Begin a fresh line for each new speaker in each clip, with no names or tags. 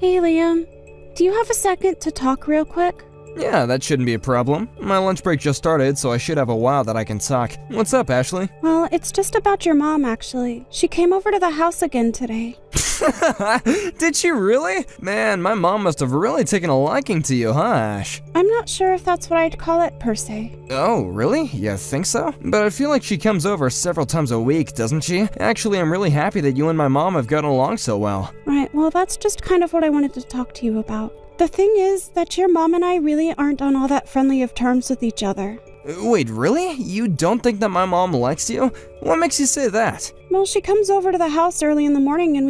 Hey, Liam. Do you have a second to talk real quick?
Yeah, that shouldn't be a problem. My lunch break just started, so I should have a while that I can talk. What's up, Ashley?
Well, it's just about your mom, actually. She came over to the house again today.
Did she really? Man, my mom must have really taken a liking to you, huh, Ash?
I'm not sure if that's what I'd call it, per se.
Oh, really? You think so? But I feel like she comes over several times a week, doesn't she? Actually, I'm really happy that you and my mom have gotten along so well.
Right, well, that's just kind of what I wanted to talk to you about. The thing is that your mom and I really aren't on all that friendly of terms with each other.
Wait, really? You don't think that my mom likes you? What makes you say that?
Well, she comes over to the house early in the morning and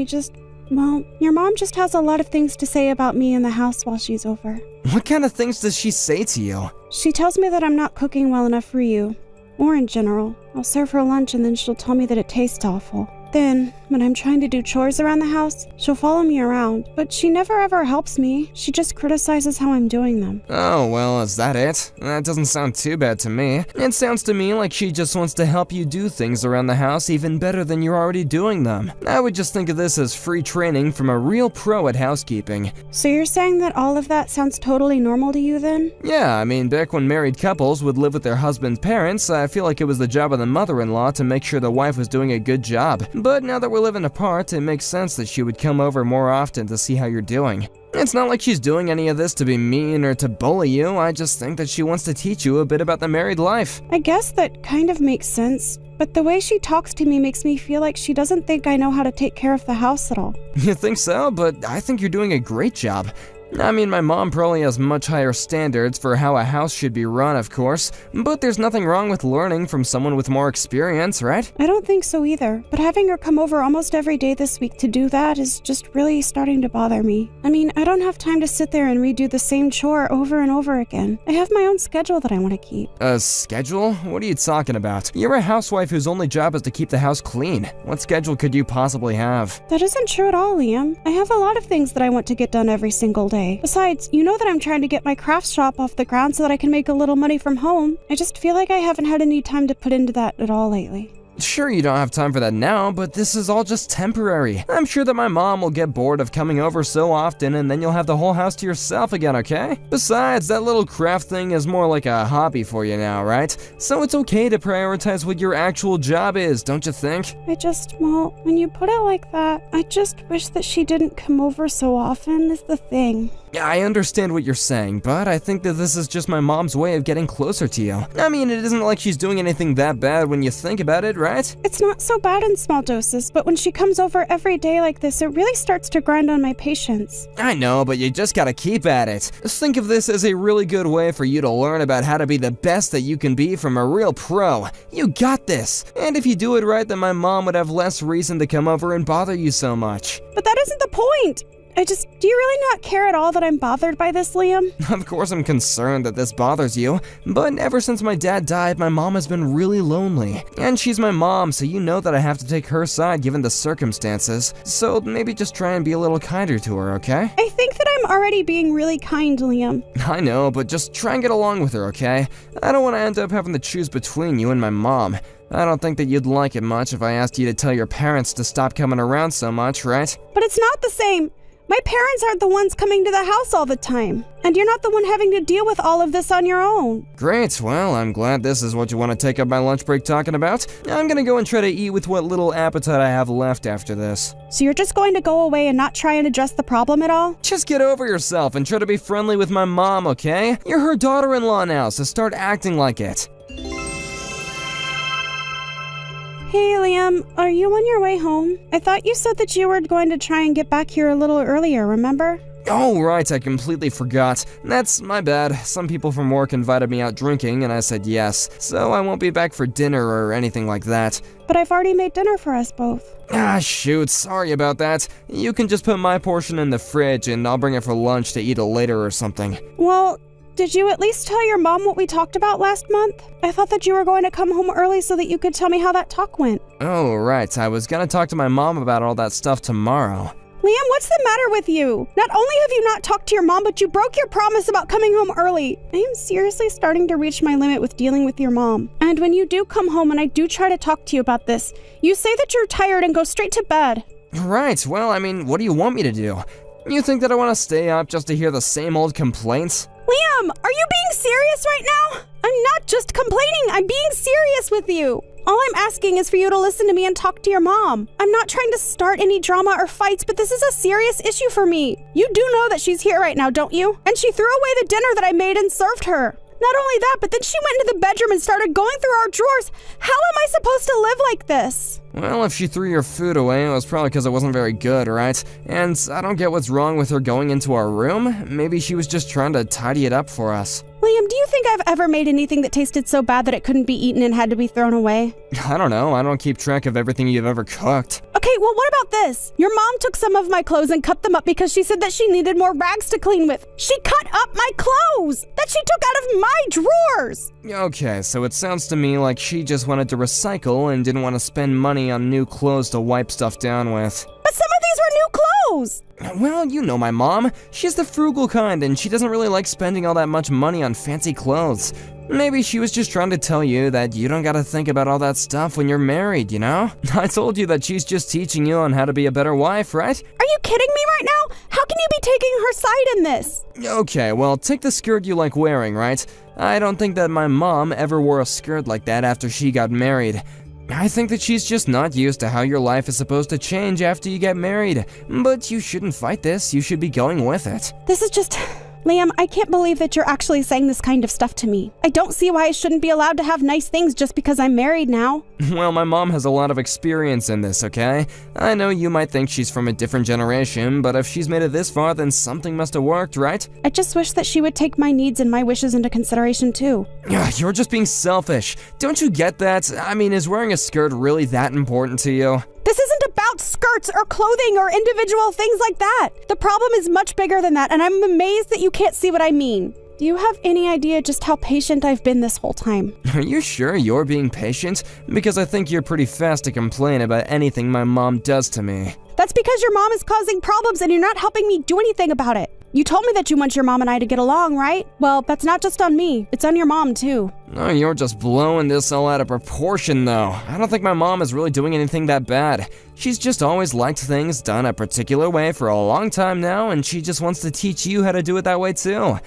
your mom just has a lot of things to say about me in the house while she's over.
What kind of things does she say to you?
She tells me that I'm not cooking well enough for you, or in general. I'll serve her lunch and then she'll tell me that it tastes awful. Then, when I'm trying to do chores around the house, she'll follow me around, but she never ever helps me. She just criticizes how I'm doing them.
Oh, well, is that it? That doesn't sound too bad to me. It sounds to me like she just wants to help you do things around the house even better than you're already doing them. I would just think of this as free training from a real pro at housekeeping.
So you're saying that all of that sounds totally normal to you then?
Yeah, I mean, back when married couples would live with their husband's parents, I feel like it was the job of the mother-in-law to make sure the wife was doing a good job. But now that we're living apart, it makes sense that she would come over more often to see how you're doing. It's not like she's doing any of this to be mean or to bully you. I just think that she wants to teach you a bit about the married life.
I guess that kind of makes sense, but the way she talks to me makes me feel like she doesn't think I know how to take care of the house at all.
You think so? But I think you're doing a great job. I mean, my mom probably has much higher standards for how a house should be run, of course, but there's nothing wrong with learning from someone with more experience, right?
I don't think so either, but having her come over almost every day this week to do that is just really starting to bother me. I mean, I don't have time to sit there and redo the same chore over and over again. I have my own schedule that I want to keep.
A schedule? What are you talking about? You're a housewife whose only job is to keep the house clean. What schedule could you possibly have?
That isn't true at all, Liam. I have a lot of things that I want to get done every single day. Besides, you know that I'm trying to get my craft shop off the ground so that I can make a little money from home. I just feel like I haven't had any time to put into that at all lately.
Sure, you don't have time for that now, but this is all just temporary. I'm sure that my mom will get bored of coming over so often, and then you'll have the whole house to yourself again, okay? Besides, that little craft thing is more like a hobby for you now, right? So it's okay to prioritize what your actual job is, don't you think?
When you put it like that, I just wish that she didn't come over so often is the thing.
Yeah, I understand what you're saying, but I think that this is just my mom's way of getting closer to you. I mean, it isn't like she's doing anything that bad when you think about it, right?
It's not so bad in small doses, but when she comes over every day like this, it really starts to grind on my patience.
I know, but you just gotta keep at it. Think of this as a really good way for you to learn about how to be the best that you can be from a real pro. You got this! And if you do it right, then my mom would have less reason to come over and bother you so much.
But that isn't the point! Do you really not care at all that I'm bothered by this, Liam?
Of course I'm concerned that this bothers you, but ever since my dad died, my mom has been really lonely. And she's my mom, so you know that I have to take her side given the circumstances. So maybe just try and be a little kinder to her, okay?
I think that I'm already being really kind, Liam.
I know, but just try and get along with her, okay? I don't want to end up having to choose between you and my mom. I don't think that you'd like it much if I asked you to tell your parents to stop coming around so much, right?
But it's not the same. My parents aren't the ones coming to the house all the time, and you're not the one having to deal with all of this on your own.
Great, well, I'm glad this is what you want to take up my lunch break talking about. I'm gonna go and try to eat with what little appetite I have left after this.
So you're just going to go away and not try and address the problem at all?
Just get over yourself and try to be friendly with my mom, okay? You're her daughter-in-law now, so start acting like it.
Hey, Liam, are you on your way home? I thought you said that you were going to try and get back here a little earlier, remember?
Oh, right, I completely forgot. That's my bad. Some people from work invited me out drinking, and I said yes, so I won't be back for dinner or anything like that.
But I've already made dinner for us both.
Ah, shoot, sorry about that. You can just put my portion in the fridge, and I'll bring it for lunch to eat it later or something.
Well, did you at least tell your mom what we talked about last month? I thought that you were going to come home early so that you could tell me how that talk went.
Oh, right. I was gonna talk to my mom about all that stuff tomorrow.
Liam, what's the matter with you? Not only have you not talked to your mom, but you broke your promise about coming home early. I am seriously starting to reach my limit with dealing with your mom. And when you do come home and I do try to talk to you about this, you say that you're tired and go straight to bed.
Right, well, I mean, what do you want me to do? You think that I want to stay up just to hear the same old complaints?
Liam, are you being serious right now? I'm not just complaining, I'm being serious with you. All I'm asking is for you to listen to me and talk to your mom. I'm not trying to start any drama or fights, but this is a serious issue for me. You do know that she's here right now, don't you? And she threw away the dinner that I made and served her. Not only that, but then she went into the bedroom and started going through our drawers. How am I supposed to live like this?
Well, if she threw your food away, it was probably because it wasn't very good, right? And I don't get what's wrong with her going into our room. Maybe she was just trying to tidy it up for us.
Liam, do you think I've ever made anything that tasted so bad that it couldn't be eaten and had to be thrown away?
I don't know. I don't keep track of everything you've ever cooked.
Okay, well, what about this? Your mom took some of my clothes and cut them up because she said that she needed more rags to clean with. She cut up my clothes that she took out of my drawers.
Okay, so it sounds to me like she just wanted to recycle and didn't want to spend money on new clothes to wipe stuff down with.
But some of these were new clothes.
Well, you know my mom. She's the frugal kind, and she doesn't really like spending all that much money on fancy clothes. Maybe she was just trying to tell you that you don't gotta think about all that stuff when you're married, you know? I told you that she's just teaching you on how to be a better wife, right?
Are you kidding me right now? How can you be taking her side in this?
Okay, well, take the skirt you like wearing, right? I don't think that my mom ever wore a skirt like that after she got married. I think that she's just not used to how your life is supposed to change after you get married. But you shouldn't fight this, you should be going with it.
This is just... Liam, I can't believe that you're actually saying this kind of stuff to me. I don't see why I shouldn't be allowed to have nice things just because I'm married now.
Well, my mom has a lot of experience in this, okay? I know you might think she's from a different generation, but if she's made it this far, then something must have worked, right?
I just wish that she would take my needs and my wishes into consideration too.
You're just being selfish. Don't you get that? I mean, is wearing a skirt really that important to you?
This isn't about skirts or clothing or individual things like that. The problem is much bigger than that, and I'm amazed that you can't see what I mean. Do you have any idea just how patient I've been this whole time?
Are you sure you're being patient? Because I think you're pretty fast to complain about anything my mom does to me.
That's because your mom is causing problems and you're not helping me do anything about it. You told me that you want your mom and I to get along, right? Well, that's not just on me. It's on your mom, too.
Oh, you're just blowing this all out of proportion, though. I don't think my mom is really doing anything that bad. She's just always liked things done a particular way for a long time now, and she just wants to teach you how to do it that way, too.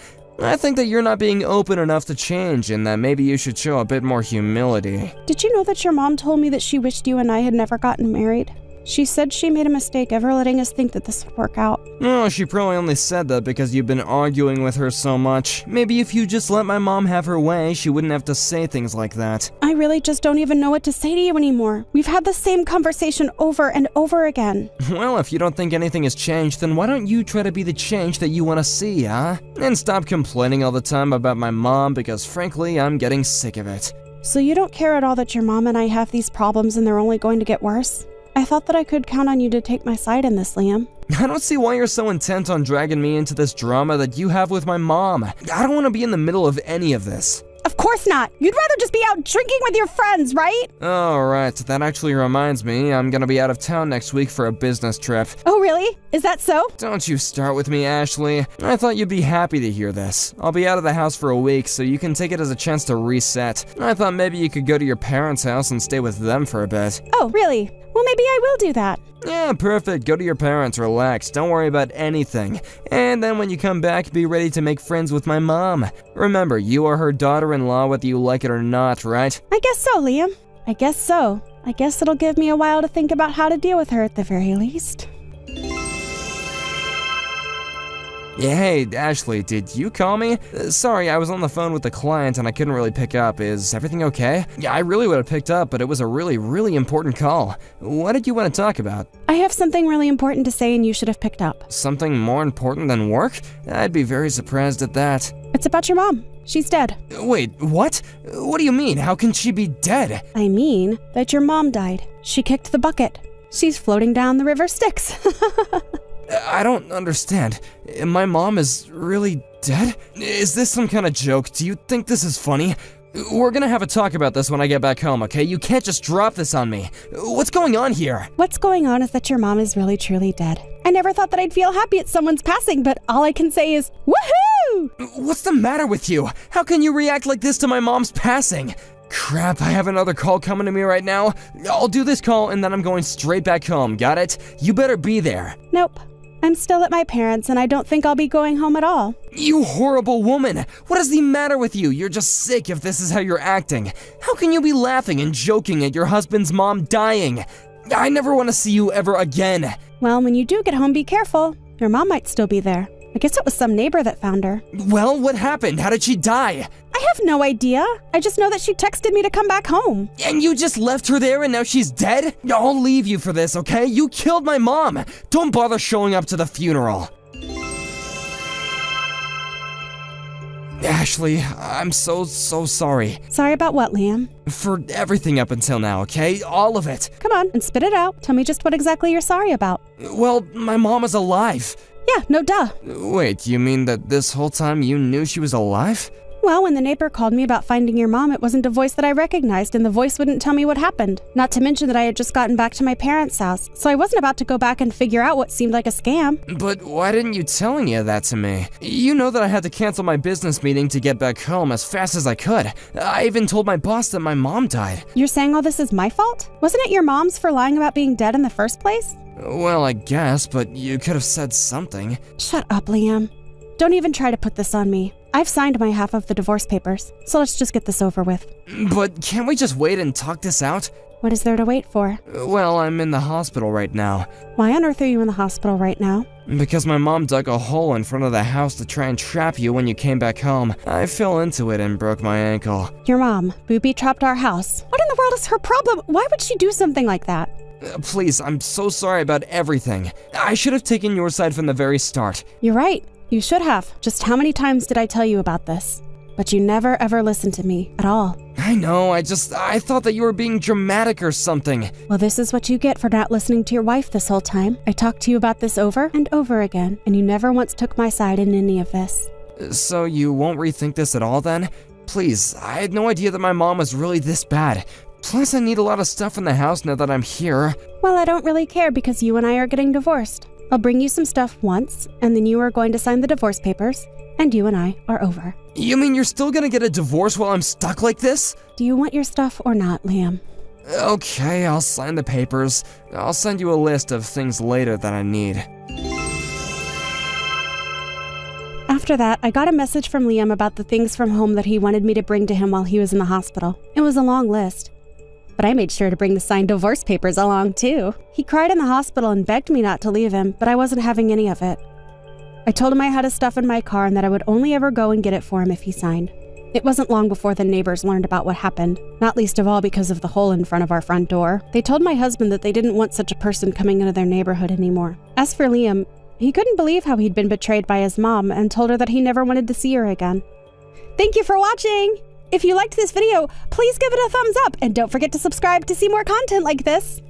I think that you're not being open enough to change, and that maybe you should show a bit more humility.
Did you know that your mom told me that she wished you and I had never gotten married? She said she made a mistake ever letting us think that this would work out.
Oh, she probably only said that because you've been arguing with her so much. Maybe if you just let my mom have her way, she wouldn't have to say things like that.
I really just don't even know what to say to you anymore. We've had the same conversation over and over again.
Well, if you don't think anything has changed, then why don't you try to be the change that you want to see, huh? And stop complaining all the time about my mom, because frankly, I'm getting sick of it.
So you don't care at all that your mom and I have these problems and they're only going to get worse? I thought that I could count on you to take my side in this, Liam.
I don't see why you're so intent on dragging me into this drama that you have with my mom. I don't want to be in the middle of any of this.
Of course not. You'd rather just be out drinking with your friends, right?
Alright, that actually reminds me, I'm gonna be out of town next week for a business trip.
Oh, really? Is that so?
Don't you start with me, Ashley. I thought you'd be happy to hear this. I'll be out of the house for a week, so you can take it as a chance to reset. I thought maybe you could go to your parents' house and stay with them for a bit.
Oh, really? Well, maybe I will do that.
Yeah, perfect. Go to your parents, relax, don't worry about anything. And then when you come back, be ready to make friends with my mom. Remember, you are her daughter-in-law whether you like it or not, right?
I guess so, Liam. I guess so. I guess it'll give me a while to think about how to deal with her at the very least.
Yeah, hey, Ashley, did you call me? Sorry, I was on the phone with the client and I couldn't really pick up. Is everything okay? Yeah, I really would have picked up, but it was a really important call. What did you want to talk about?
I have something really important to say and you should have picked up.
Something more important than work? I'd be very surprised at that.
It's about your mom. She's dead.
Wait, what? What do you mean? How can she be dead?
I mean that your mom died. She kicked the bucket. She's floating down the river Styx.
I don't understand. My mom is really dead? Is this some kind of joke? Do you think this is funny? We're gonna have a talk about this when I get back home, okay? You can't just drop this on me. What's going on here?
What's going on is that your mom is really truly dead. I never thought that I'd feel happy at someone's passing, but all I can say is, woohoo!
What's the matter with you? How can you react like this to my mom's passing? Crap, I have another call coming to me right now. I'll do this call and then I'm going straight back home, got it? You better be there.
Nope. I'm still at my parents' and I don't think I'll be going home at all.
You horrible woman! What is the matter with you? You're just sick if this is how you're acting. How can you be laughing and joking at your husband's mom dying? I never want to see you ever again.
Well, when you do get home, be careful. Your mom might still be there. I guess it was some neighbor that found her.
Well, what happened? How did she die?
I have no idea. I just know that she texted me to come back home.
And you just left her there and now she's dead? I'll leave you for this, okay? You killed my mom. Don't bother showing up to the funeral. Ashley, I'm so sorry.
Sorry about what, Liam?
For everything up until now, okay? All of it.
Come on and spit it out. Tell me just what exactly you're sorry about.
Well, my mom is alive.
Yeah, no duh.
Wait, you mean that this whole time you knew she was alive?
Well, when the neighbor called me about finding your mom, it wasn't a voice that I recognized, and the voice wouldn't tell me what happened. Not to mention that I had just gotten back to my parents' house, so I wasn't about to go back and figure out what seemed like a scam.
But why didn't you tell any of that to me? You know that I had to cancel my business meeting to get back home as fast as I could. I even told my boss that my mom died.
You're saying all this is my fault? Wasn't it your mom's for lying about being dead in the first place?
Well, I guess, but you could have said something.
Shut up, Liam. Don't even try to put this on me. I've signed my half of the divorce papers, so let's just get this over with.
But can't we just wait and talk this out?
What is there to wait for?
Well, I'm in the hospital right now.
Why on earth are you in the hospital right now?
Because my mom dug a hole in front of the house to try and trap you when you came back home. I fell into it and broke my ankle.
Your mom booby-trapped our house. What in the world is her problem? Why would she do something like that?
Please, I'm so sorry about everything. I should have taken your side from the very start.
You're right. You should have. Just how many times did I tell you about this? But you never ever listened to me at all.
I know, I thought that you were being dramatic or something.
Well, this is what you get for not listening to your wife this whole time. I talked to you about this over and over again, and you never once took my side in any of this.
So you won't rethink this at all then? Please, I had no idea that my mom was really this bad. Plus, I need a lot of stuff in the house now that I'm here.
Well, I don't really care because you and I are getting divorced. I'll bring you some stuff once, and then you are going to sign the divorce papers, and you and I are over.
You mean you're still gonna get a divorce while I'm stuck like this?
Do you want your stuff or not, Liam?
Okay, I'll sign the papers. I'll send you a list of things later that I need.
After that, I got a message from Liam about the things from home that he wanted me to bring to him while he was in the hospital. It was a long list. But I made sure to bring the signed divorce papers along, too. He cried in the hospital and begged me not to leave him, but I wasn't having any of it. I told him I had his stuff in my car and that I would only ever go and get it for him if he signed. It wasn't long before the neighbors learned about what happened, not least of all because of the hole in front of our front door. They told my husband that they didn't want such a person coming into their neighborhood anymore. As for Liam, he couldn't believe how he'd been betrayed by his mom and told her that he never wanted to see her again. Thank you for watching! If you liked this video, please give it a thumbs up and don't forget to subscribe to see more content like this.